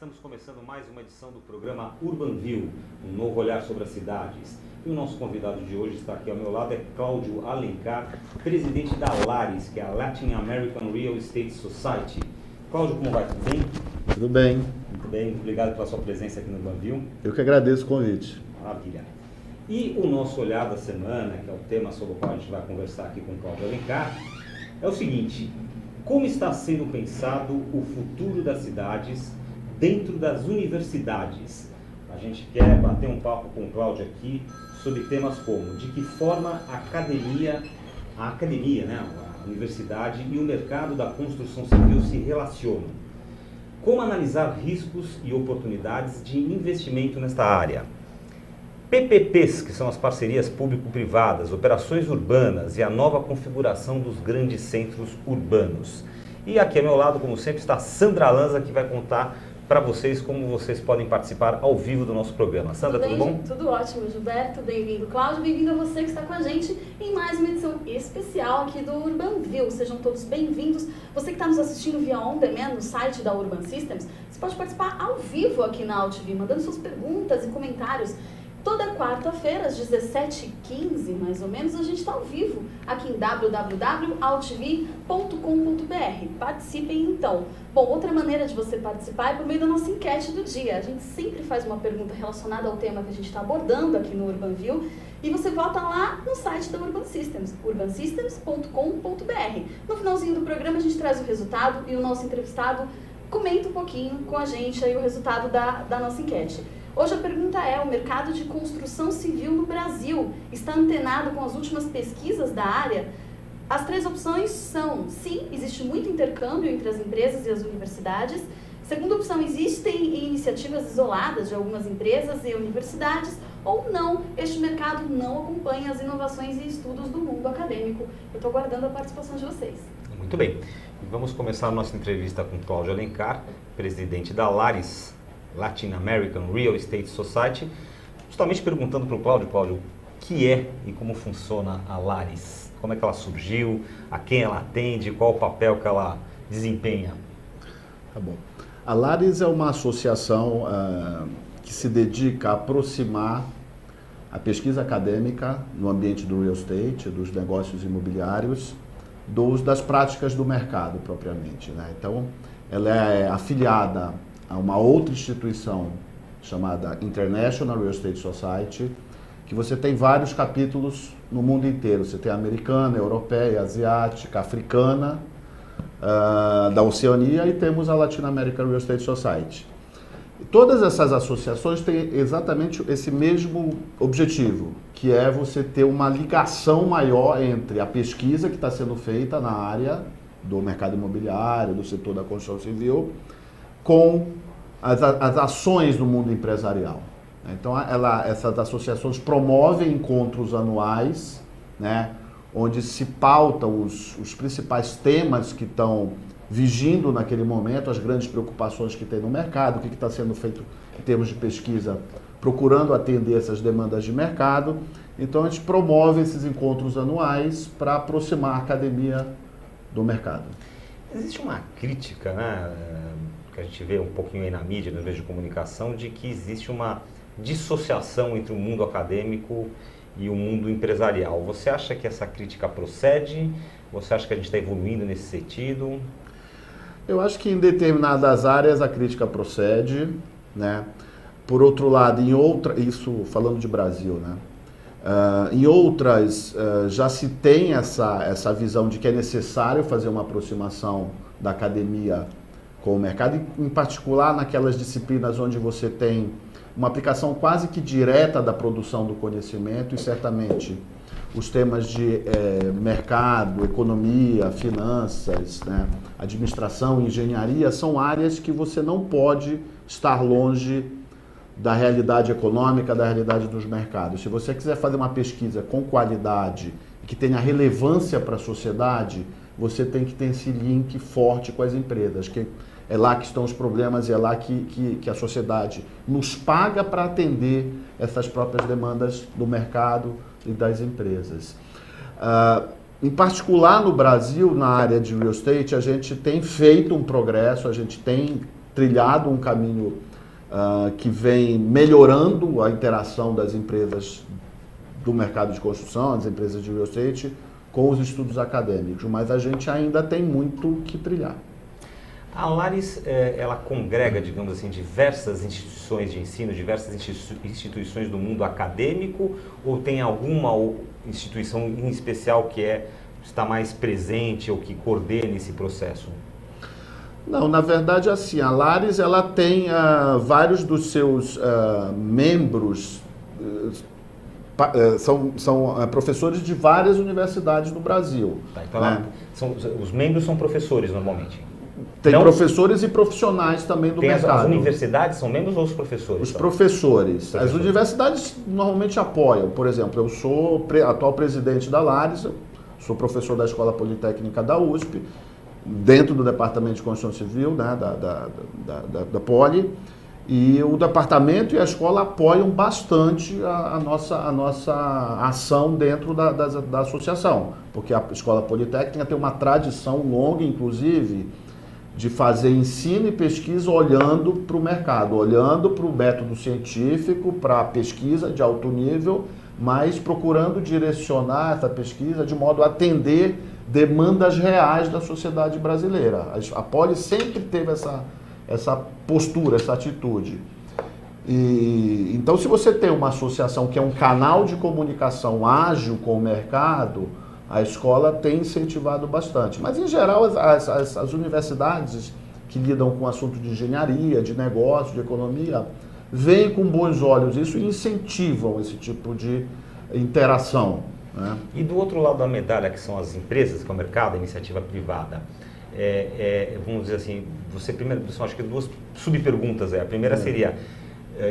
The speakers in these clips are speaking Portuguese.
Estamos começando mais uma edição do programa Urban View, um novo olhar sobre as cidades. E o nosso convidado de hoje está aqui ao meu lado, é Cláudio Alencar, presidente da Lares, que é a Latin American Real Estate Society. Cláudio, como vai? Tudo bem? Tudo bem. Muito bem, obrigado pela sua presença aqui no Urban View. Eu que agradeço o convite. Maravilha. E o nosso olhar da semana, que é o tema sobre o qual a gente vai conversar aqui com o Cláudio Alencar, é o seguinte: como está sendo pensado o futuro das cidades dentro das universidades? A gente quer bater um papo com o Cláudio aqui sobre temas como de que forma a academia, né, a universidade e o mercado da construção civil se relacionam. Como analisar riscos e oportunidades de investimento nesta área. PPPs, que são as parcerias público-privadas, operações urbanas e a nova configuração dos grandes centros urbanos. E aqui ao meu lado, como sempre, está Sandra Lanza, que vai contar para vocês como vocês podem participar ao vivo do nosso programa. Sandra, tudo bom? Tudo ótimo, Gilberto. Bem-vindo, Cláudio. Bem-vindo a você que está com a gente em mais uma edição especial aqui do Urban View. Sejam todos bem-vindos. Você que está nos assistindo via On Demand no site da Urban Systems, você pode participar ao vivo aqui na AltV, mandando suas perguntas e comentários. Toda quarta-feira, às 17h15, mais ou menos, a gente está ao vivo aqui em www.altv.com.br. Participem, então. Bom, outra maneira de você participar é por meio da nossa enquete do dia. A gente sempre faz uma pergunta relacionada ao tema que a gente está abordando aqui no Urban View e você vota lá no site da Urban Systems, urbansystems.com.br. No finalzinho do programa, a gente traz o resultado e o nosso entrevistado comenta um pouquinho com a gente aí o resultado da nossa enquete. Hoje a pergunta é: o mercado de construção civil no Brasil está antenado com as últimas pesquisas da área? As três opções são: sim, existe muito intercâmbio entre as empresas e as universidades. Segunda opção: existem iniciativas isoladas de algumas empresas e universidades. Ou não, este mercado não acompanha as inovações e estudos do mundo acadêmico. Eu estou aguardando a participação de vocês. Muito bem. Vamos começar a nossa entrevista com Cláudio Alencar, presidente da Lares, Latin American Real Estate Society, justamente perguntando para o Cláudio, o que é e como funciona a Lares? Como é que ela surgiu? A quem ela atende? Qual o papel que ela desempenha? Tá bom. A Lares é uma associação que se dedica a aproximar a pesquisa acadêmica no ambiente do real estate, dos negócios imobiliários, das práticas do mercado propriamente, né? Então, ela é afiliada a uma outra instituição chamada International Real Estate Society, que você tem vários capítulos no mundo inteiro. Você tem a americana, a europeia, a asiática, a africana, da Oceania, e temos a Latin American Real Estate Society. E todas essas associações têm exatamente esse mesmo objetivo, que é você ter uma ligação maior entre a pesquisa que está sendo feita na área do mercado imobiliário, do setor da construção civil, com as ações do mundo empresarial. Então, essas associações promovem encontros anuais, né, onde se pautam os principais temas que estão vigindo naquele momento, as grandes preocupações que tem no mercado, o que está sendo feito em termos de pesquisa, procurando atender essas demandas de mercado. Então, a gente promove esses encontros anuais para aproximar a academia do mercado. Existe uma crítica, né, que a gente vê um pouquinho aí na mídia, nos meios de comunicação, de que existe uma dissociação entre o mundo acadêmico e o mundo empresarial. Você acha que essa crítica procede? Você acha que a gente está evoluindo nesse sentido? Eu acho que em determinadas áreas a crítica procede, né? Por outro lado, isso falando de Brasil, né? Em outras já se tem essa visão de que é necessário fazer uma aproximação da academia com o mercado, em particular naquelas disciplinas onde você tem uma aplicação quase que direta da produção do conhecimento, e certamente os temas de mercado, economia, finanças, né, administração, engenharia, são áreas que você não pode estar longe da realidade econômica, da realidade dos mercados. Se você quiser fazer uma pesquisa com qualidade, que tenha relevância para a sociedade, você tem que ter esse link forte com as empresas, que é lá que estão os problemas e é lá que a sociedade nos paga para atender essas próprias demandas do mercado e das empresas. Em particular no Brasil, na área de real estate, a gente tem feito um progresso, a gente tem trilhado um caminho que vem melhorando a interação das empresas do mercado de construção, as empresas de real estate, com os estudos acadêmicos, mas a gente ainda tem muito que trilhar. A Lares, ela congrega, digamos assim, diversas instituições de ensino, diversas instituições do mundo acadêmico, ou tem alguma instituição em especial que está mais presente ou que coordene esse processo? Não, na verdade, assim, a Lares, ela tem vários dos seus membros, são professores de várias universidades no Brasil. Tá, então os membros são professores normalmente? Tem professores e profissionais também do mercado. As universidades são membros ou os professores? Os professores. As universidades normalmente apoiam. Por exemplo, eu sou atual presidente da Lares, sou professor da Escola Politécnica da USP, dentro do Departamento de Construção Civil, né, da Poli, e o departamento e a escola apoiam bastante a nossa ação dentro da associação, porque a Escola Politécnica tem uma tradição longa, inclusive, de fazer ensino e pesquisa olhando para o mercado, olhando para o método científico, para a pesquisa de alto nível, mas procurando direcionar essa pesquisa de modo a atender demandas reais da sociedade brasileira. A Poli sempre teve essa postura, essa atitude. Então, se você tem uma associação que é um canal de comunicação ágil com o mercado, a escola tem incentivado bastante. Mas, em geral, as universidades que lidam com o assunto de engenharia, de negócio, de economia, veem com bons olhos isso e incentivam esse tipo de interação, né? E do outro lado da medalha, que são as empresas, que é o mercado, a iniciativa privada, vamos dizer assim, acho que duas subperguntas. A primeira seria,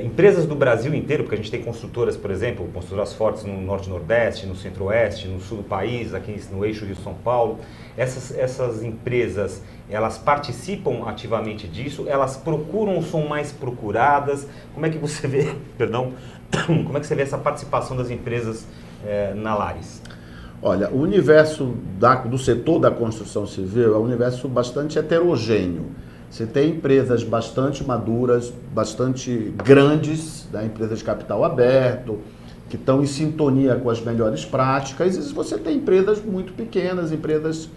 empresas do Brasil inteiro, porque a gente tem construtoras, por exemplo, construtoras fortes no Norte e Nordeste, no Centro-Oeste, no Sul do país, aqui no eixo Rio-São Paulo. Essas empresas, elas participam ativamente disso? Elas procuram ou são mais procuradas? Como é que você vê, como é que você vê essa participação das empresas na Lares? Olha, o universo do setor da construção civil é um universo bastante heterogêneo. Você tem empresas bastante maduras, bastante grandes, né, empresas de capital aberto, que estão em sintonia com as melhores práticas, e você tem empresas muito pequenas, empresas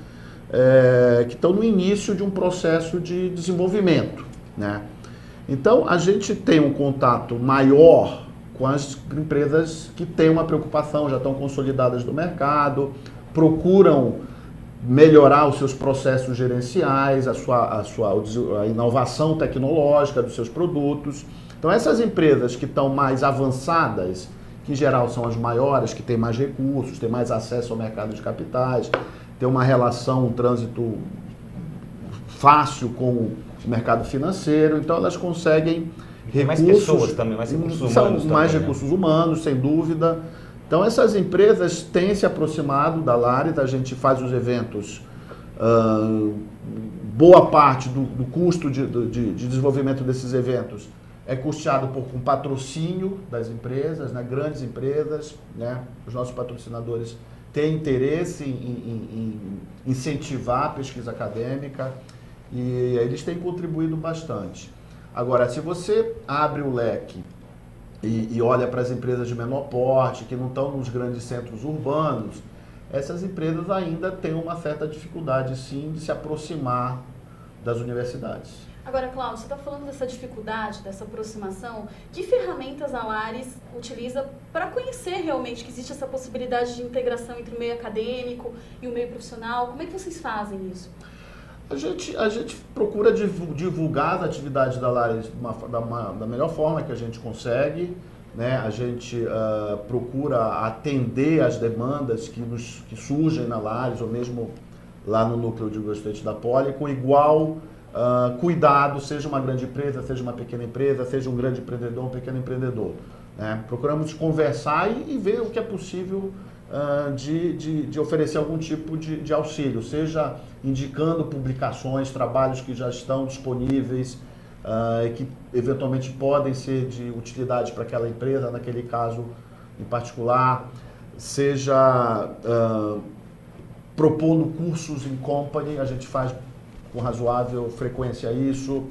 que estão no início de um processo de desenvolvimento, né? Então, a gente tem um contato maior com as empresas que têm uma preocupação, já estão consolidadas no mercado, procuram melhorar os seus processos gerenciais, a inovação tecnológica dos seus produtos. Então, essas empresas que estão mais avançadas, que em geral são as maiores, que têm mais recursos, têm mais acesso ao mercado de capitais, têm uma relação, um trânsito fácil com o mercado financeiro, então elas conseguem recursos, mais pessoas também, mais recursos humanos. Mais recursos humanos, sem dúvida. Então, essas empresas têm se aproximado da Lares, a gente faz os eventos, boa parte do custo de desenvolvimento desses eventos é custeado com patrocínio das empresas, né, grandes empresas, né, os nossos patrocinadores têm interesse em incentivar a pesquisa acadêmica e eles têm contribuído bastante. Agora, se você abre o leque e olha para as empresas de menor porte, que não estão nos grandes centros urbanos, essas empresas ainda têm uma certa dificuldade, sim, de se aproximar das universidades. Agora, Cláudio, você está falando dessa dificuldade, dessa aproximação. Que ferramentas a Lares utiliza para conhecer realmente que existe essa possibilidade de integração entre o meio acadêmico e o meio profissional? Como é que vocês fazem isso? A gente procura divulgar as atividades da Lares da melhor forma que a gente consegue, né? A gente procura atender as demandas que surgem na Lares, ou mesmo lá no núcleo de real estate da Poli, com igual cuidado, seja uma grande empresa, seja uma pequena empresa, seja um grande empreendedor, um pequeno empreendedor, né? Procuramos conversar e ver o que é possível de oferecer algum tipo de auxílio, seja indicando publicações, trabalhos que já estão disponíveis e que eventualmente podem ser de utilidade para aquela empresa, naquele caso em particular, seja propondo cursos em company, a gente faz com razoável frequência isso,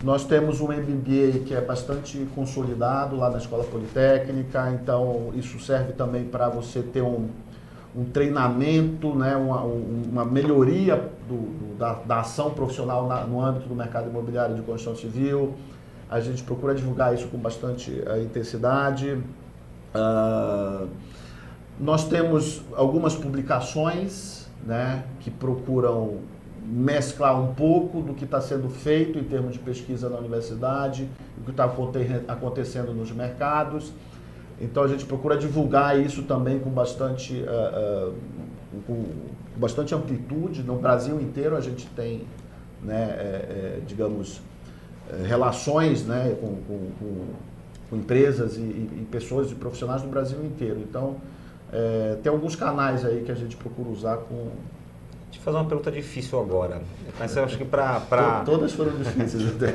Nós temos um MBA que é bastante consolidado lá na Escola Politécnica, então isso serve também para você ter um treinamento, né, uma melhoria da ação profissional no âmbito do mercado imobiliário de construção civil. A gente procura divulgar isso com bastante intensidade. Nós temos algumas publicações, né, que procuram mesclar um pouco do que está sendo feito em termos de pesquisa na universidade, o que está acontecendo nos mercados. Então a gente procura divulgar isso também com bastante amplitude. No Brasil inteiro a gente tem, né, digamos, relações, né, com empresas e pessoas e profissionais do Brasil inteiro. Então tem alguns canais aí que a gente procura usar com... Deixa eu fazer uma pergunta difícil agora, mas eu acho que Todas foram difíceis até.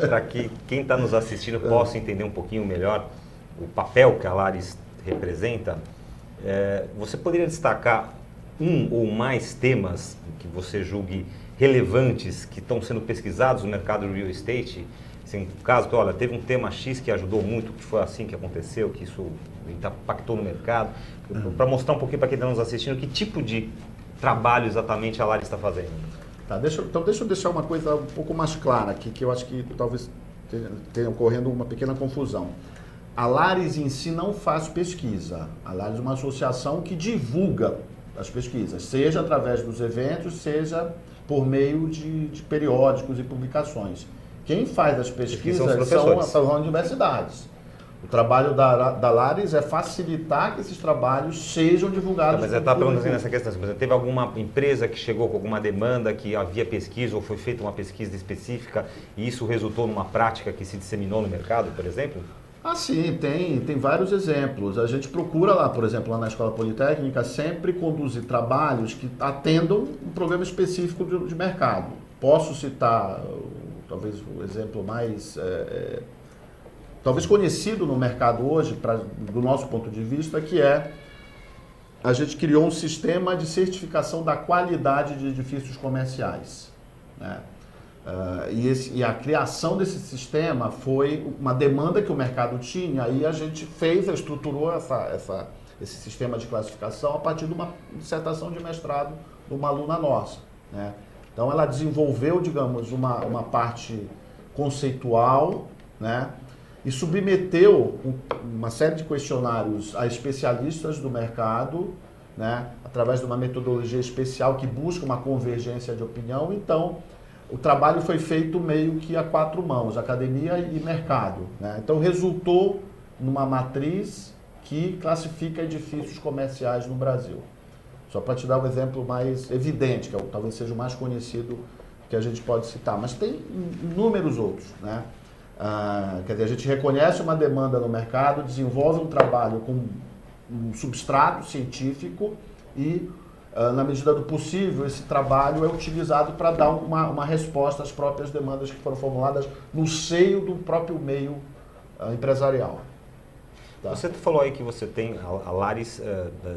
Para que quem está nos assistindo possa entender um pouquinho melhor o papel que a Lares representa, você poderia destacar um ou mais temas que você julgue relevantes, que estão sendo pesquisados no mercado do real estate? Assim, no caso, olha, teve um tema X que ajudou muito, que foi assim que aconteceu, que isso impactou no mercado, para mostrar um pouquinho para quem está nos assistindo que tipo de trabalho exatamente a Lares está fazendo. Tá, então deixa eu deixar uma coisa um pouco mais clara aqui, que eu acho que talvez tenha ocorrendo uma pequena confusão. A Lares em si não faz pesquisa. A Lares é uma associação que divulga as pesquisas, seja através dos eventos, seja por meio de periódicos e publicações. Quem faz as pesquisas são as universidades. O trabalho da Lares é facilitar que esses trabalhos sejam divulgados. Mas eu estava perguntando assim nessa questão, teve alguma empresa que chegou com alguma demanda, que havia pesquisa ou foi feita uma pesquisa específica e isso resultou numa prática que se disseminou no mercado, por exemplo? Ah, sim, tem vários exemplos. A gente procura lá, por exemplo, lá na Escola Politécnica, sempre conduzir trabalhos que atendam um problema específico de mercado. Posso citar, talvez, o exemplo mais... talvez conhecido no mercado hoje, do nosso ponto de vista, que a gente criou um sistema de certificação da qualidade de edifícios comerciais, né? E a criação desse sistema foi uma demanda que o mercado tinha, e a gente estruturou esse sistema de classificação a partir de uma dissertação de mestrado de uma aluna nossa, né? Então ela desenvolveu, digamos, uma parte conceitual, né? E submeteu uma série de questionários a especialistas do mercado, né, através de uma metodologia especial que busca uma convergência de opinião. Então, o trabalho foi feito meio que a quatro mãos, academia e mercado, né? Então, resultou numa matriz que classifica edifícios comerciais no Brasil. Só para te dar um exemplo mais evidente, que talvez seja o mais conhecido que a gente pode citar, mas tem inúmeros outros, né? Quer dizer, a gente reconhece uma demanda no mercado, desenvolve um trabalho com um substrato científico e, na medida do possível, esse trabalho é utilizado para dar uma resposta às próprias demandas que foram formuladas no seio do próprio meio empresarial. Tá? Você falou aí que você tem, a Lares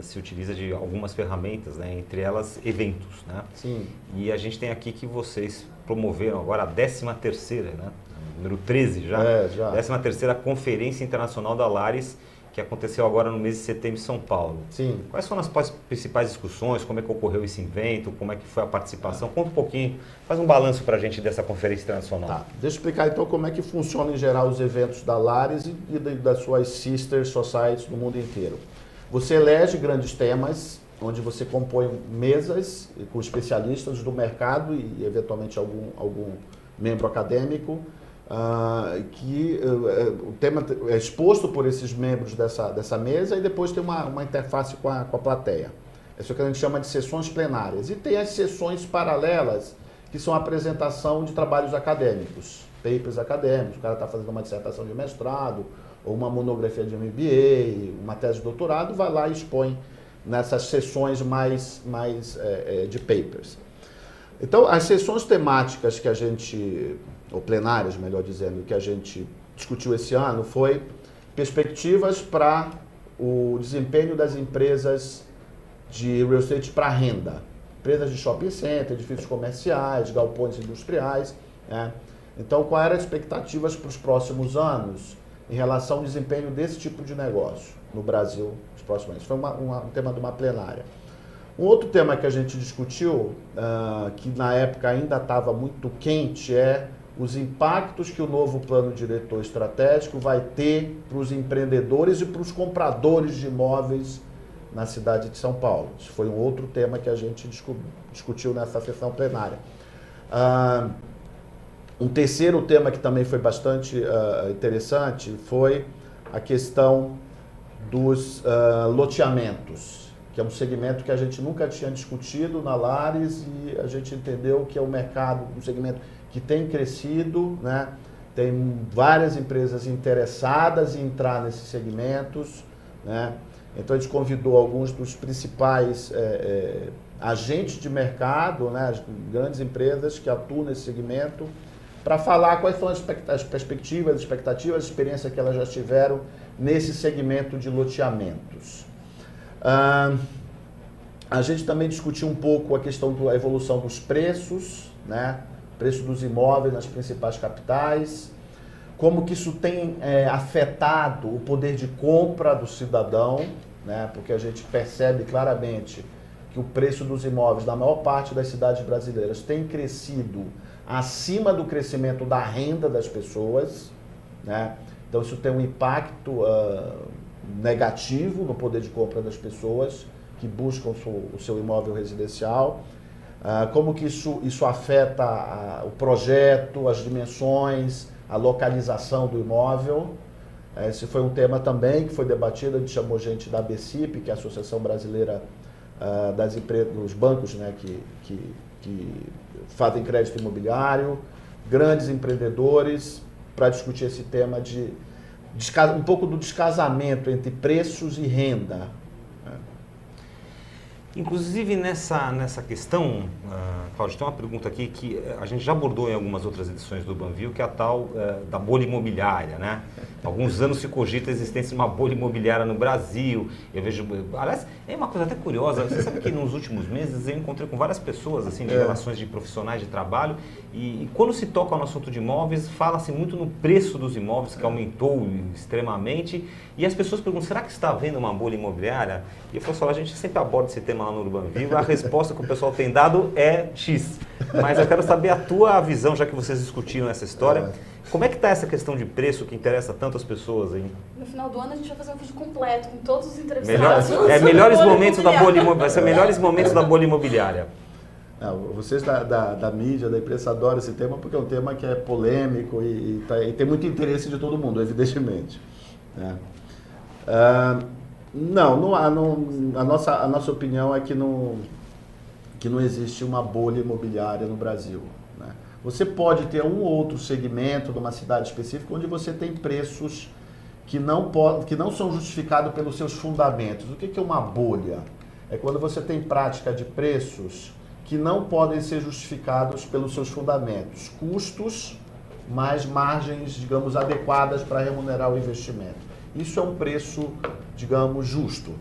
se utiliza de algumas ferramentas, né, entre elas eventos, né? Sim. E a gente tem aqui que vocês promoveram agora a 13ª, né? Número 13 já. Já. 13ª Conferência Internacional da Lares, que aconteceu agora no mês de setembro em São Paulo. Sim. Quais foram as principais discussões? Como é que ocorreu esse evento? Como é que foi a participação? Conta um pouquinho, faz um balanço para a gente dessa conferência internacional. Tá. Deixa eu explicar então como é que funciona em geral os eventos da Lares e das suas sister societies no mundo inteiro. Você elege grandes temas, onde você compõe mesas com especialistas do mercado e eventualmente algum membro acadêmico, que o tema é exposto por esses membros dessa mesa e depois tem uma interface com a plateia. Isso que a gente chama de sessões plenárias. E tem as sessões paralelas, que são a apresentação de trabalhos acadêmicos, papers acadêmicos. O cara está fazendo uma dissertação de mestrado, ou uma monografia de MBA, uma tese de doutorado, vai lá e expõe nessas sessões mais de papers. Então, as sessões temáticas que a gente, ou plenárias, melhor dizendo, que a gente discutiu esse ano foi perspectivas para o desempenho das empresas de real estate para renda. Empresas de shopping center, edifícios comerciais, galpões industriais, né? Então, quais eram as expectativas para os próximos anos em relação ao desempenho desse tipo de negócio no Brasil nos próximos anos? Foi um tema de uma plenária. Um outro tema que a gente discutiu, que na época ainda estava muito quente, é os impactos que o novo plano diretor estratégico vai ter para os empreendedores e para os compradores de imóveis na cidade de São Paulo. Isso foi um outro tema que a gente discutiu nessa sessão plenária. Um terceiro tema que também foi bastante interessante foi a questão dos loteamentos, que é um segmento que a gente nunca tinha discutido na Lares e a gente entendeu que é um mercado, um segmento que tem crescido, né? Tem várias empresas interessadas em entrar nesses segmentos, né? Então a gente convidou alguns dos principais agentes de mercado, né? As grandes empresas que atuam nesse segmento, para falar quais são as perspectivas, as expectativas, a experiência que elas já tiveram nesse segmento de loteamentos. A gente também discutiu um pouco a questão da evolução dos preços, né? Preço dos imóveis nas principais capitais, como que isso tem afetado o poder de compra do cidadão, né? Porque a gente percebe claramente que o preço dos imóveis na maior parte das cidades brasileiras tem crescido acima do crescimento da renda das pessoas, né? Então isso tem um impacto negativo no poder de compra das pessoas que buscam o seu imóvel residencial. Como que isso afeta o projeto, as dimensões, a localização do imóvel. Esse foi um tema também que foi debatido, a gente chamou gente da ABCIP, que é a Associação Brasileira das Empresas, dos bancos, né, que fazem crédito imobiliário, grandes empreendedores, para discutir esse tema de um pouco do descasamento entre preços e renda. Inclusive nessa questão, Cláudio, tem uma pergunta aqui que a gente já abordou em algumas outras edições do Banview, que é a tal da bolha imobiliária, né? Há alguns anos se cogita a existência de uma bolha imobiliária no Brasil. Eu vejo, aliás, é uma coisa até curiosa. Você sabe que nos últimos meses eu encontrei com várias pessoas assim de relações de profissionais de trabalho e quando se toca no assunto de imóveis, fala-se muito no preço dos imóveis, que aumentou extremamente, e as pessoas perguntam, será que está havendo uma bolha imobiliária? E eu falo assim, a gente sempre aborda esse tema lá no Urban Vivo, a resposta que o pessoal tem dado é X. Mas eu quero saber a tua visão, já que vocês discutiram essa história. Como é que está essa questão de preço que interessa tanto as pessoas aí? No final do ano a gente vai fazer um vídeo completo com todos os entrevistados. Melhores momentos da bolha imobiliária. Vai ser melhores momentos da bolha imobiliária. Vocês da mídia, da imprensa adoram esse tema porque é um tema que é polêmico e tem muito interesse de todo mundo, evidentemente. A nossa opinião é que não existe uma bolha imobiliária no Brasil, né? Você pode ter um ou outro segmento de uma cidade específica onde você tem preços que não são justificados pelos seus fundamentos. O que é uma bolha? É quando você tem prática de preços que não podem ser justificados pelos seus fundamentos. Custos mais margens, digamos, adequadas para remunerar o investimento. Isso é um preço, digamos, justo.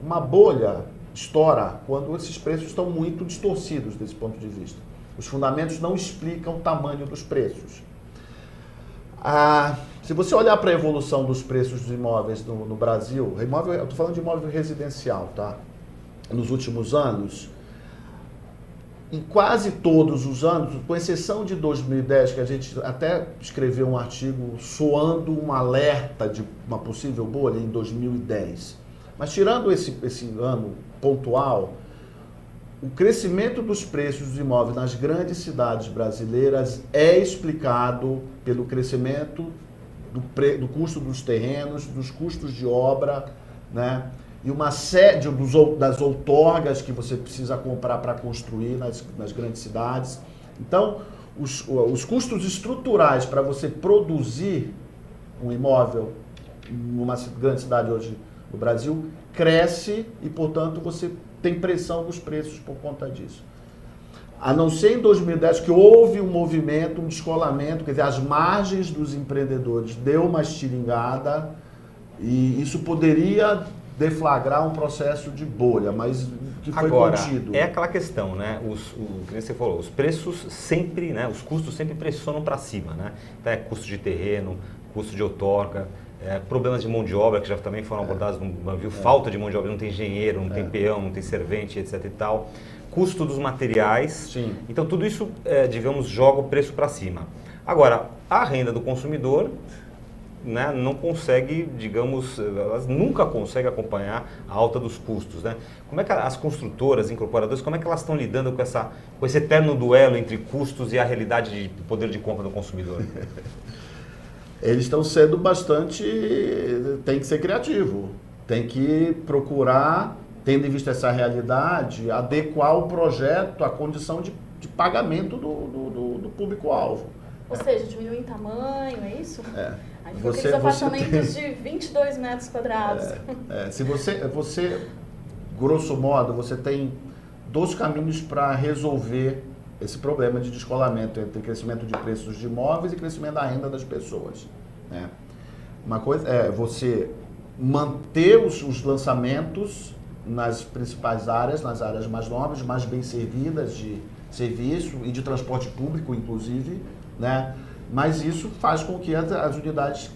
Uma bolha estoura quando esses preços estão muito distorcidos desse ponto de vista. Os fundamentos não explicam o tamanho dos preços. Se você olhar para a evolução dos preços dos imóveis no Brasil, eu estou falando de imóvel residencial, tá? Nos últimos anos, em quase todos os anos, com exceção de 2010, que a gente até escreveu um artigo soando um alerta de uma possível bolha em 2010. Mas tirando esse ano pontual, o crescimento dos preços dos imóveis nas grandes cidades brasileiras é explicado pelo crescimento do custo dos terrenos, dos custos de obra, né? E uma série das outorgas que você precisa comprar para construir nas grandes cidades. Então, os custos estruturais para você produzir um imóvel numa grande cidade hoje no Brasil cresce e, portanto, você tem pressão nos preços por conta disso. A não ser em 2010 que houve um movimento, um descolamento, quer dizer, as margens dos empreendedores deu uma estilingada e isso poderia deflagrar um processo de bolha, mas que foi Agora, contido. é aquela questão, né? Que você falou, os preços sempre, né? Os custos sempre pressionam para cima, né? Então, é custo de terreno, custo de outorga, problemas de mão de obra que já também foram abordados no navio, falta de mão de obra, não tem engenheiro, não tem peão, não tem servente, etc e tal. Custo dos materiais. Sim. Então tudo isso, digamos, joga o preço para cima. Agora, a renda do consumidor, né, não consegue, digamos, elas nunca conseguem acompanhar a alta dos custos, né? Como é que as construtoras, incorporadoras, como é que elas estão lidando com esse eterno duelo entre custos e a realidade de poder de compra do consumidor? Eles estão sendo bastante... Tem que ser criativo, tem que procurar, tendo em vista essa realidade, adequar o projeto à condição de pagamento do público-alvo. Ou seja, diminuir em tamanho, é isso? Aí ficam Você- aqueles você apartamentos de 22 metros quadrados. Se você, grosso modo, você tem 2 caminhos para resolver esse problema de descolamento entre crescimento de preços de imóveis e crescimento da renda das pessoas, né? Uma coisa é você manter os lançamentos nas principais áreas, nas áreas mais nobres, mais bem servidas de serviço e de transporte público, inclusive, né? Mas isso faz com que as unidades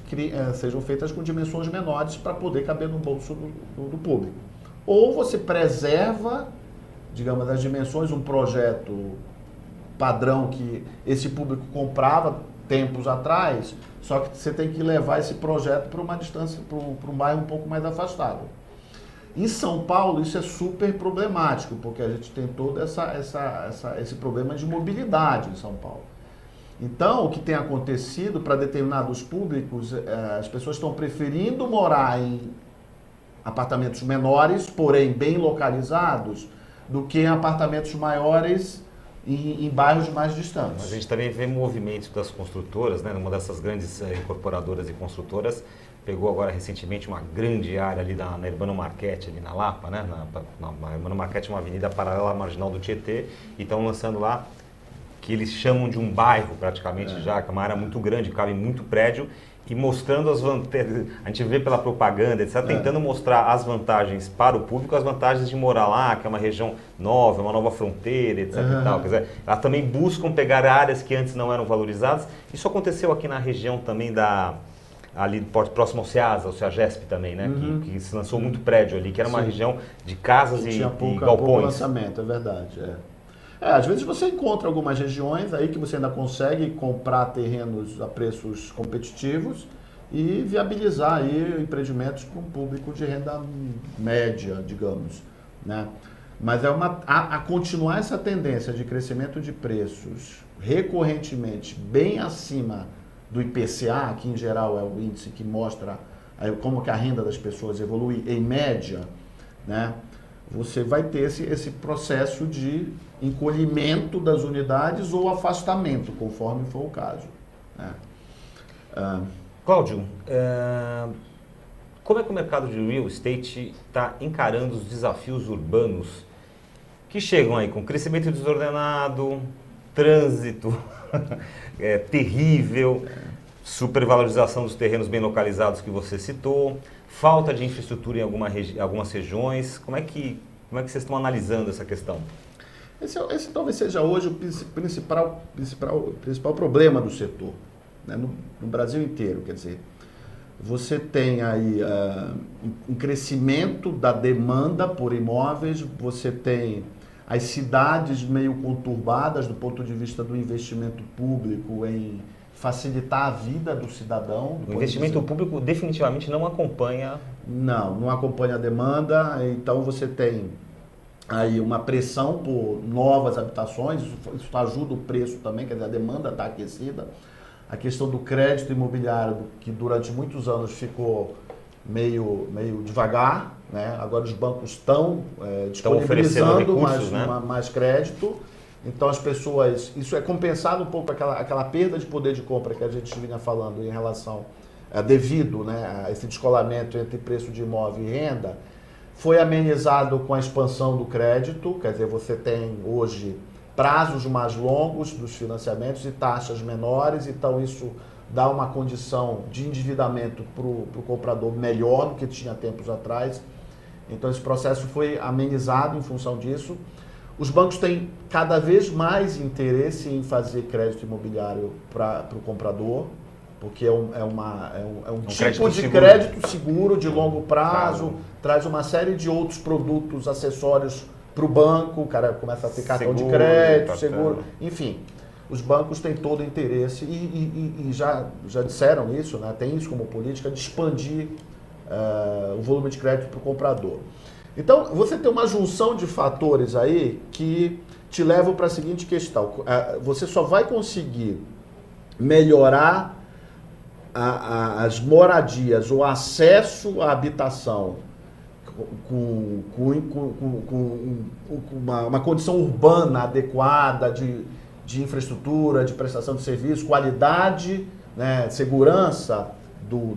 sejam feitas com dimensões menores para poder caber no bolso do público. Ou você preserva, digamos, as dimensões, um projeto padrão que esse público comprava tempos atrás, só que você tem que levar esse projeto para uma distância, para um bairro um pouco mais afastado. Em São Paulo, isso é super problemático, porque a gente tem todo esse problema de mobilidade em São Paulo. Então, o que tem acontecido para determinados públicos, as pessoas estão preferindo morar em apartamentos menores, porém bem localizados, do que em apartamentos maiores em bairros mais distantes. Mas a gente também vê movimentos das construtoras, né? Uma dessas grandes incorporadoras e construtoras pegou agora recentemente uma grande área ali na Urbano Marquete, ali na Lapa, né? Na Urbano Marquete é uma avenida paralela à Marginal do Tietê, e estão lançando lá que eles chamam de um bairro praticamente já, que é uma área muito grande, cabe muito prédio, e mostrando as vantagens, a gente vê pela propaganda, etc., tentando mostrar as vantagens para o público, as vantagens de morar lá, que é uma região nova, uma nova fronteira, etc. e tal. Quer dizer, elas também buscam pegar áreas que antes não eram valorizadas. Isso aconteceu aqui na região também ali próximo ao Ceasa, ao Ceagesp também, né? Que se lançou muito prédio ali, que era uma região de casas e pouco galpões. lançamento, é verdade. Às vezes você encontra algumas regiões aí que você ainda consegue comprar terrenos a preços competitivos e viabilizar aí empreendimentos para um público de renda média, digamos, né? Mas a continuar essa tendência de crescimento de preços recorrentemente bem acima do IPCA, que em geral é o índice que mostra como que a renda das pessoas evolui em média, né? Você vai ter esse processo de encolhimento das unidades ou afastamento, conforme for o caso, né? Cláudio, como é que o mercado de real estate está encarando os desafios urbanos que chegam aí com crescimento desordenado, trânsito terrível, supervalorização dos terrenos bem localizados que você citou, falta de infraestrutura em algumas regiões? Como é que vocês estão analisando essa questão? Esse talvez seja hoje o principal problema do setor, né? No Brasil inteiro. Quer dizer, você tem aí um crescimento da demanda por imóveis, você tem as cidades meio conturbadas do ponto de vista do investimento público em facilitar a vida do cidadão. O investimento público definitivamente não acompanha... Não acompanha a demanda, então você tem aí uma pressão por novas habitações, isso ajuda o preço também, quer dizer, a demanda está aquecida. A questão do crédito imobiliário, que durante muitos anos ficou meio devagar, né? Agora os bancos estão disponibilizando mais crédito. Então as pessoas, isso é compensado um pouco aquela perda de poder de compra que a gente vinha falando em relação, devido, né, a esse descolamento entre preço de imóvel e renda, foi amenizado com a expansão do crédito, quer dizer, você tem hoje prazos mais longos dos financiamentos e taxas menores, então isso dá uma condição de endividamento para o comprador melhor do que tinha tempos atrás. Então esse processo foi amenizado em função disso. Os bancos têm cada vez mais interesse em fazer crédito imobiliário para o comprador, porque é um tipo de crédito seguro, de longo prazo, traz uma série de outros produtos acessórios para o banco, o cara começa a ter cartão de crédito, seguro, enfim. Os bancos têm todo o interesse e já disseram isso, né? Tem isso como política de expandir o volume de crédito para o comprador. Então, você tem uma junção de fatores aí que te levam para a seguinte questão. Você só vai conseguir melhorar as moradias, o acesso à habitação com uma condição urbana adequada de infraestrutura, de prestação de serviço, qualidade, né, segurança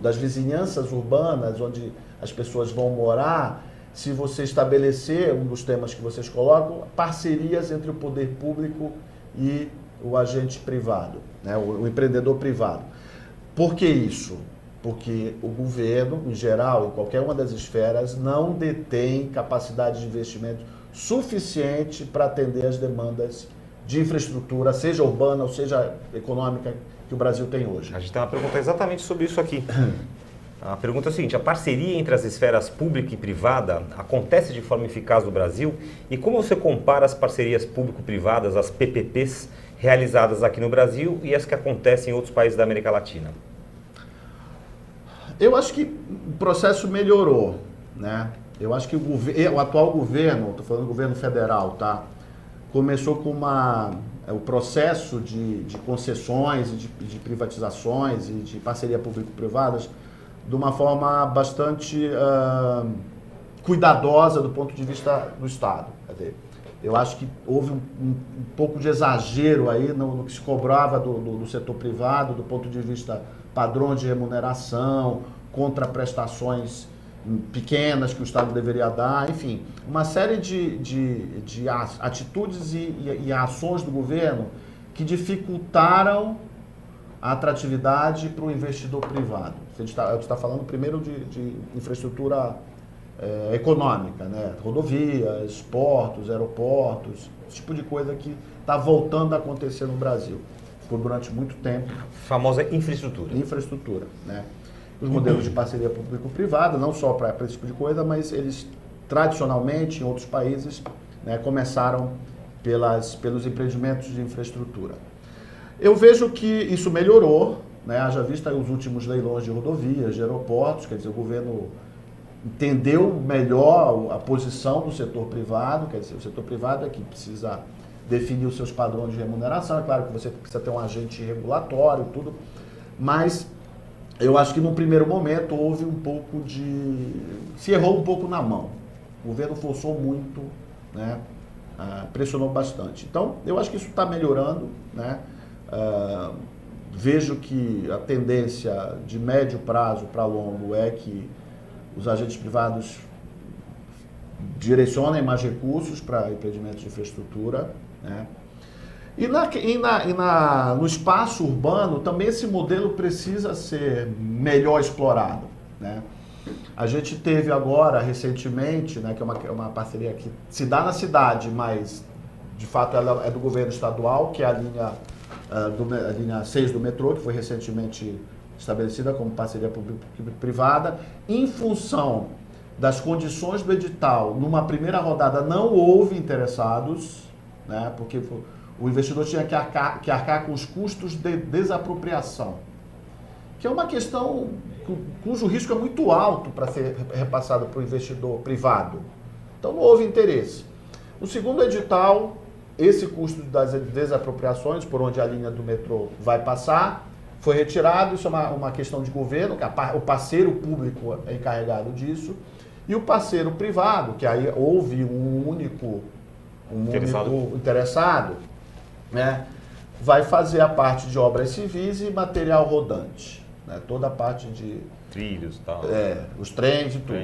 das vizinhanças urbanas onde as pessoas vão morar, se você estabelecer, um dos temas que vocês colocam, parcerias entre o poder público e o agente privado, né, o empreendedor privado. Por que isso? Porque o governo, em geral, em qualquer uma das esferas, não detém capacidade de investimento suficiente para atender as demandas de infraestrutura, seja urbana ou seja econômica, que o Brasil tem hoje. A gente tem uma pergunta exatamente sobre isso aqui. A pergunta é a seguinte: a parceria entre as esferas pública e privada acontece de forma eficaz no Brasil? E como você compara as parcerias público-privadas, as PPPs, realizadas aqui no Brasil e as que acontecem em outros países da América Latina? Eu acho que o processo melhorou, né? Eu acho que o atual governo, estou falando do governo federal, tá? Começou com o processo de concessões, de privatizações e de parceria público-privadas de uma forma bastante cuidadosa do ponto de vista do Estado. Quer dizer, eu acho que houve um pouco de exagero aí no que se cobrava do setor privado, do ponto de vista padrão de remuneração, contraprestações pequenas que o Estado deveria dar, enfim, uma série de atitudes e ações do governo que dificultaram a atratividade para o investidor privado. A gente está falando primeiro de infraestrutura econômica, né? Rodovias, portos, aeroportos, esse tipo de coisa que está voltando a acontecer no Brasil por durante muito tempo. Famosa infraestrutura. Infraestrutura, né? Os modelos de parceria público-privada, não só para esse tipo de coisa, mas eles tradicionalmente em outros países, né, começaram pelos empreendimentos de infraestrutura. Eu vejo que isso melhorou, né, haja vista os últimos leilões de rodovias, de aeroportos, quer dizer, o governo entendeu melhor a posição do setor privado, quer dizer, o setor privado é que precisa definir os seus padrões de remuneração, é claro que você precisa ter um agente regulatório, tudo, mas eu acho que no primeiro momento houve um pouco se errou um pouco na mão. O governo forçou muito, né, pressionou bastante. Então, eu acho que isso está melhorando, né? Vejo que a tendência de médio prazo para longo é que os agentes privados direcionem mais recursos para empreendimentos de infraestrutura, né? E no espaço urbano também esse modelo precisa ser melhor explorado, né? A gente teve agora, recentemente, né, que é uma parceria que se dá na cidade, mas de fato ela é do governo estadual, que é a linha 6 do metrô, que foi recentemente estabelecida como parceria público-privada. Em função das condições do edital, numa primeira rodada não houve interessados, né, porque o investidor tinha que arcar com os custos de desapropriação, que é uma questão cujo risco é muito alto para ser repassado para o investidor privado. Então não houve interesse. No segundo edital, esse custo das desapropriações, por onde a linha do metrô vai passar, foi retirado. Isso é uma questão de governo, que o parceiro público é encarregado disso, e o parceiro privado, que aí houve um único interessado, né, vai fazer a parte de obras civis e material rodante, né, toda a parte de trilhos e tal. Os trens e tudo.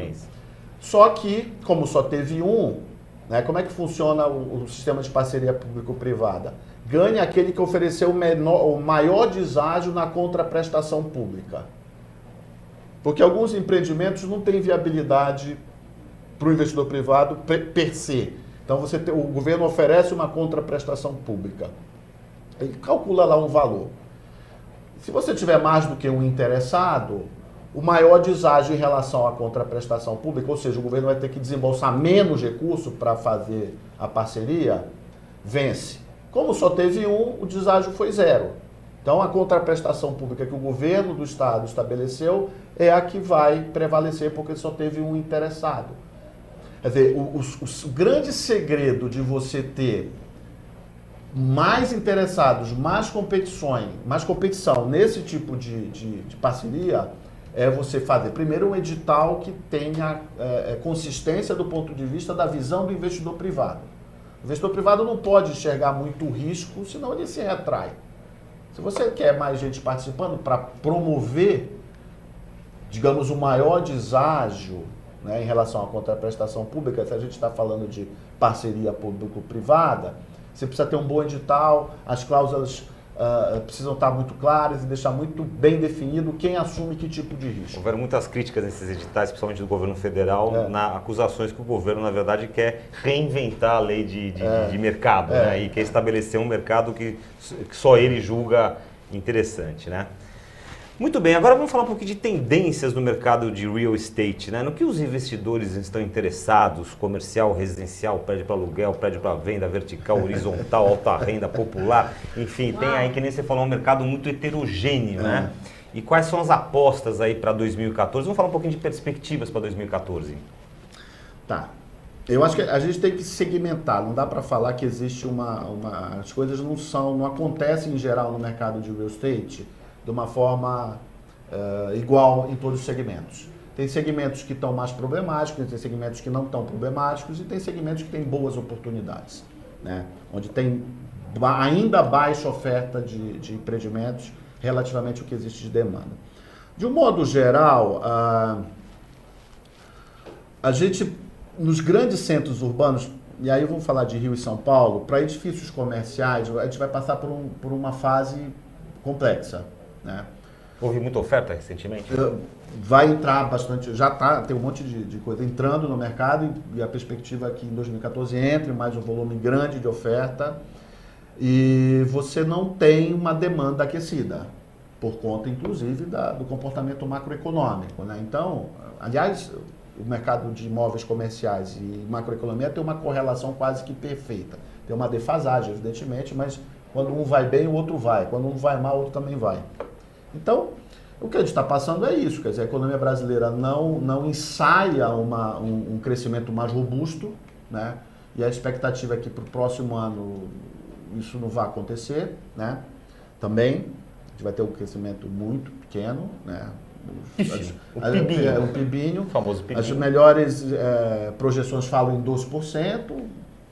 Só que, como só teve um, né, como é que funciona o sistema de parceria público-privada? Ganha aquele que ofereceu o maior deságio na contraprestação pública. Porque alguns empreendimentos não têm viabilidade para o investidor privado per se. Então o governo oferece uma contraprestação pública. Ele calcula lá um valor. Se você tiver mais do que um interessado, o maior deságio em relação à contraprestação pública, ou seja, o governo vai ter que desembolsar menos recurso para fazer a parceria, vence. Como só teve um, o deságio foi 0. Então a contraprestação pública que o governo do estado estabeleceu é a que vai prevalecer porque só teve um interessado. Quer dizer, o grande segredo de você ter mais interessados, mais competição nesse tipo de parceria é você fazer primeiro um edital que tenha consistência do ponto de vista da visão do investidor privado. O investidor privado não pode enxergar muito risco, senão ele se retrai. Se você quer mais gente participando para promover, digamos, o maior deságio, né, em relação à contraprestação pública, se a gente está falando de parceria público-privada, você precisa ter um bom edital, as cláusulas precisam estar muito claras e deixar muito bem definido quem assume que tipo de risco. Houveram muitas críticas nesses editais, principalmente do governo federal, acusações que o governo, na verdade, quer reinventar a lei de mercado, né? E quer estabelecer um mercado que só ele julga interessante, né? Muito bem, agora vamos falar um pouquinho de tendências no mercado de real estate, né? No que os investidores estão interessados, comercial, residencial, prédio para aluguel, prédio para venda, vertical, horizontal, alta renda, popular, enfim, tem aí, que nem você falou, um mercado muito heterogêneo, né? E quais são as apostas aí para 2014? Vamos falar um pouquinho de perspectivas para 2014. Tá. Eu acho que a gente tem que segmentar, não dá para falar que existe as coisas não acontecem em geral no mercado de real estate de uma forma igual em todos os segmentos. Tem segmentos que estão mais problemáticos, tem segmentos que não estão problemáticos e tem segmentos que têm boas oportunidades, né? Onde tem ainda baixa oferta de empreendimentos relativamente ao que existe de demanda. De um modo geral, a gente, nos grandes centros urbanos, e aí vamos falar de Rio e São Paulo, para edifícios comerciais, a gente vai passar por uma fase complexa, né? Houve muita oferta recentemente? Vai entrar bastante, tem um monte de coisa entrando no mercado e a perspectiva é que em 2014 entre mais um volume grande de oferta e você não tem uma demanda aquecida, por conta inclusive do comportamento macroeconômico, né? Então, aliás, o mercado de imóveis comerciais e macroeconomia tem uma correlação quase que perfeita. Tem uma defasagem, evidentemente, mas quando um vai bem, o outro vai. Quando um vai mal, o outro também vai. Então, o que a gente está passando é isso, quer dizer, a economia brasileira não ensaia um crescimento mais robusto, né? E a expectativa é que para o próximo ano isso não vai acontecer, né? Também, a gente vai ter um crescimento muito pequeno, né? O PIBinho. O famoso PIBinho. As melhores projeções falam em 12%,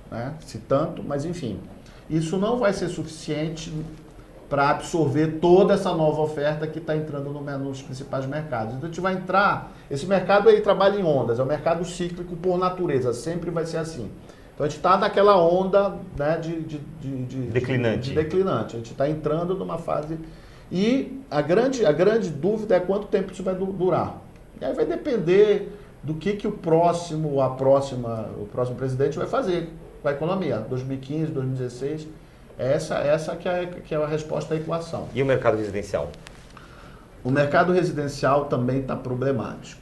né? Se tanto, mas enfim. Isso não vai ser suficiente para absorver toda essa nova oferta que está entrando nos principais mercados. Então a gente vai entrar, esse mercado aí trabalha em ondas, é um mercado cíclico por natureza, sempre vai ser assim. Então a gente está naquela onda, né, declinante. A gente está entrando numa fase e a grande dúvida é quanto tempo isso vai durar. E aí vai depender do que o próximo presidente vai fazer com a economia, 2015, 2016. Essa que é a resposta à equação. E o mercado residencial? O mercado residencial também está problemático,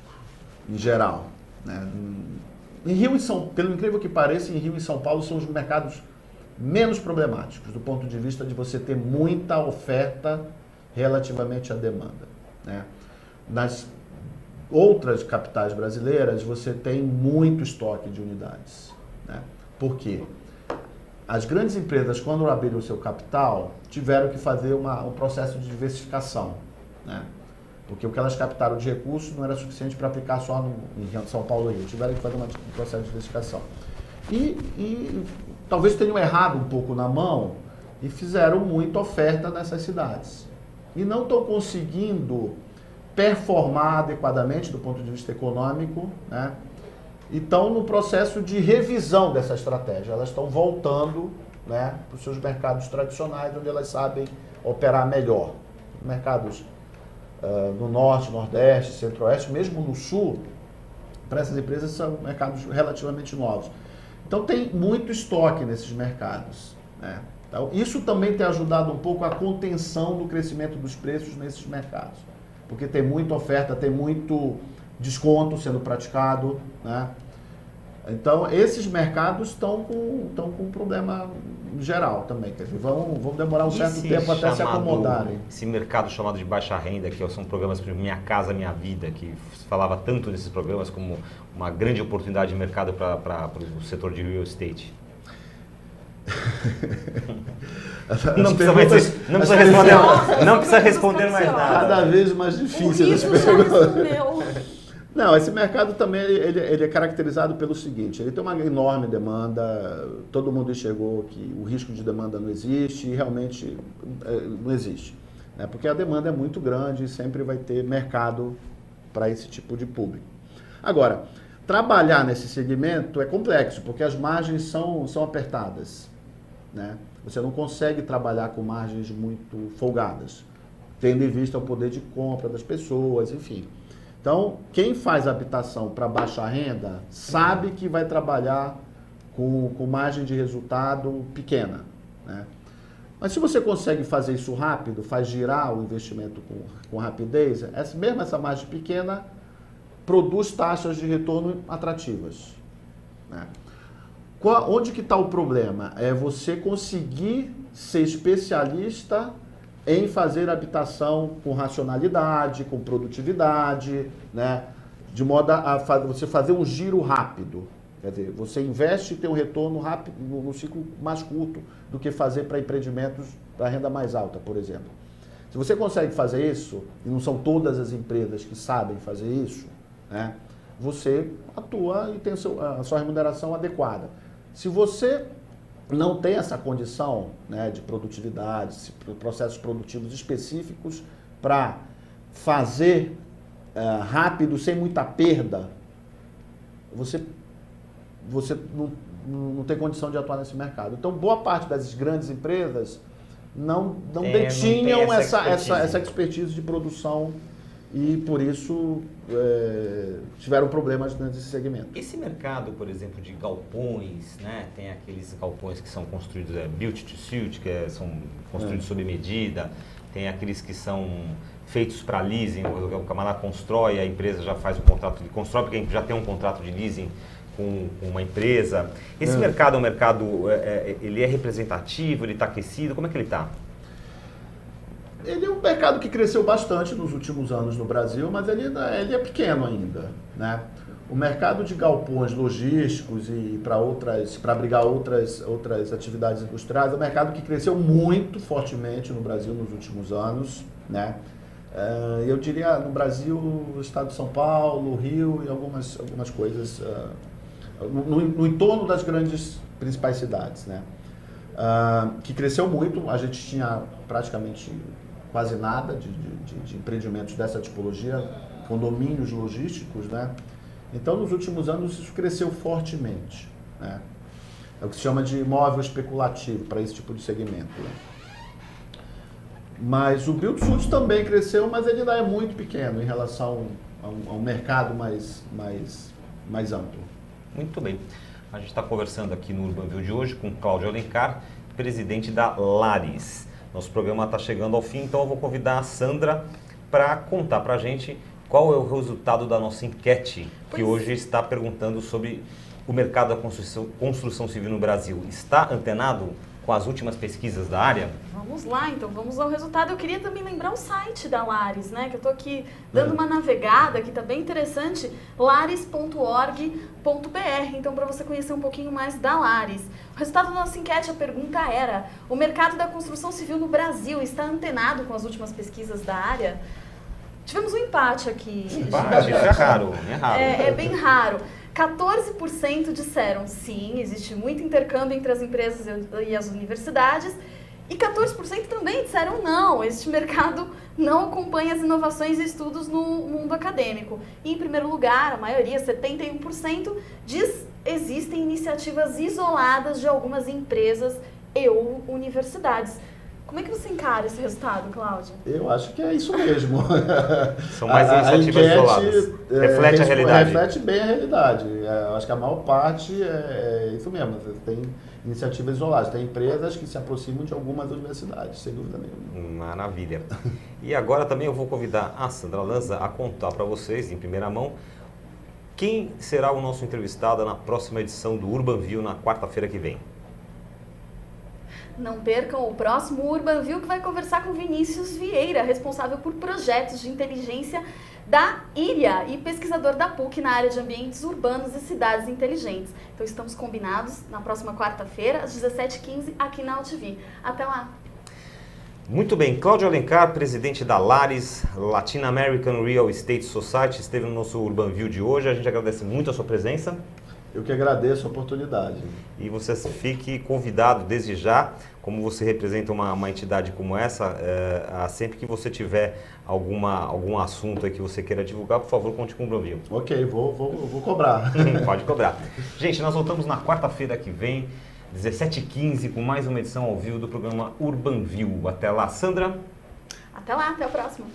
em geral, né? Em Rio pelo incrível que pareça, em Rio e São Paulo são os mercados menos problemáticos, do ponto de vista de você ter muita oferta relativamente à demanda, né? Nas outras capitais brasileiras, você tem muito estoque de unidades, né? Por quê? As grandes empresas, quando abriram o seu capital, tiveram que fazer um processo de diversificação, né? Porque o que elas captaram de recursos não era suficiente para aplicar só em São Paulo e Rio. Tiveram que fazer um processo de diversificação. E talvez tenham errado um pouco na mão e fizeram muita oferta nessas cidades. E não estão conseguindo performar adequadamente do ponto de vista econômico, né? E estão no processo de revisão dessa estratégia. Elas estão voltando, né, para os seus mercados tradicionais, onde elas sabem operar melhor. Mercados no Norte, Nordeste, Centro-Oeste, mesmo no Sul, para essas empresas são mercados relativamente novos. Então tem muito estoque nesses mercados, né? Então, isso também tem ajudado um pouco a contenção do crescimento dos preços nesses mercados, porque tem muita oferta, tem muito desconto sendo praticado, né? Então, esses mercados estão com um problema geral também, quer dizer, vão demorar um certo tempo até se acomodarem. Esse mercado chamado de baixa renda, que são programas como Minha Casa Minha Vida, que se falava tanto nesses programas como uma grande oportunidade de mercado para o setor de real estate. Não precisa responder mais nada. Cada vez mais difícil essa pergunta. Não, esse mercado também ele é caracterizado pelo seguinte, ele tem uma enorme demanda, todo mundo enxergou que o risco de demanda não existe e realmente não existe, né? Porque a demanda é muito grande e sempre vai ter mercado para esse tipo de público. Agora, trabalhar nesse segmento é complexo, porque as margens são apertadas, né? Você não consegue trabalhar com margens muito folgadas, tendo em vista o poder de compra das pessoas, enfim. Então, quem faz habitação para baixa renda sabe que vai trabalhar com margem de resultado pequena, né? Mas se você consegue fazer isso rápido, faz girar o investimento com rapidez, essa margem pequena produz taxas de retorno atrativas, né? Onde que está o problema? É você conseguir ser especialista em fazer habitação com racionalidade, com produtividade, né? De modo a você fazer um giro rápido. Quer dizer, você investe e tem um retorno rápido no ciclo mais curto do que fazer para empreendimentos para renda mais alta, por exemplo. Se você consegue fazer isso, e não são todas as empresas que sabem fazer isso, né? Você atua e tem a sua remuneração adequada. Se você não tem essa condição, né, de produtividade, processos produtivos específicos para fazer rápido, sem muita perda, você não tem condição de atuar nesse mercado. Então, boa parte das grandes empresas não detinham essa expertise de produção e, por isso, tiveram problemas nesse segmento. Esse mercado, por exemplo, de galpões, né? Tem aqueles galpões que são construídos built to suit, que são construídos sob medida, tem aqueles que são feitos para leasing, o camarada constrói, a empresa já faz o contrato de constrói, porque já tem um contrato de leasing com uma empresa. Esse mercado é um mercado, ele é representativo, ele está aquecido, como é que ele está? Ele é um mercado que cresceu bastante nos últimos anos no Brasil, mas ele é pequeno ainda, né? O mercado de galpões logísticos e para abrigar outras atividades industriais é um mercado que cresceu muito fortemente no Brasil nos últimos anos, né? Eu diria no Brasil, o estado de São Paulo, Rio e algumas coisas no entorno das grandes principais cidades, né? Que cresceu muito, a gente tinha praticamente quase nada de empreendimentos dessa tipologia, condomínios logísticos, né? Então, nos últimos anos, isso cresceu fortemente, né? É o que se chama de imóvel especulativo para esse tipo de segmento, né? Mas o Build to Suit também cresceu, mas ele ainda é muito pequeno em relação a um mercado mais amplo. Muito bem. A gente está conversando aqui no Urban View de hoje com Cláudio Alencar, presidente da Lares. Nosso programa está chegando ao fim, então eu vou convidar a Sandra para contar para a gente qual é o resultado da nossa enquete, que hoje está perguntando sobre o mercado da construção civil no Brasil. Está antenado com as últimas pesquisas da área? Vamos lá, então, vamos ao resultado. Eu queria também lembrar o site da Lares, né? Que eu estou aqui dando uma navegada, que está bem interessante, lares.org.br. Então, para você conhecer um pouquinho mais da Lares. O resultado da nossa enquete, a pergunta era: o mercado da construção civil no Brasil está antenado com as últimas pesquisas da área? Tivemos um empate aqui. Empate, isso é raro, é raro. É bem raro. 14% disseram sim, existe muito intercâmbio entre as empresas e as universidades. E 14% também disseram não, este mercado não acompanha as inovações e estudos no mundo acadêmico. E, em primeiro lugar, a maioria, 71%, diz existem iniciativas isoladas de algumas empresas e ou universidades. Como é que você encara esse resultado, Cláudio? Eu acho que é isso mesmo. São mais iniciativas isoladas. Reflete a realidade. Reflete bem a realidade. Eu acho que a maior parte é isso mesmo. Você tem iniciativas isoladas. Tem empresas que se aproximam de algumas universidades, sem dúvida nenhuma. Maravilha. E agora também eu vou convidar a Sandra Lanza a contar para vocês, em primeira mão, quem será o nosso entrevistado na próxima edição do Urban View na quarta-feira que vem. Não percam o próximo Urban View, que vai conversar com Vinícius Vieira, responsável por projetos de inteligência da IRIA e pesquisador da PUC na área de ambientes urbanos e cidades inteligentes. Então estamos combinados na próxima quarta-feira, às 17h15, aqui na UTV. Até lá! Muito bem, Cláudio Alencar, presidente da Lares, Latin American Real Estate Society, esteve no nosso Urban View de hoje. A gente agradece muito a sua presença. Eu que agradeço a oportunidade. E você fique convidado desde já, como você representa uma entidade como essa, sempre que você tiver algum assunto aí que você queira divulgar, por favor, conte com o Urban View. Ok, vou cobrar. Pode cobrar. Gente, nós voltamos na quarta-feira que vem, 17h15, com mais uma edição ao vivo do programa Urban View. Até lá, Sandra. Até lá, até o próximo.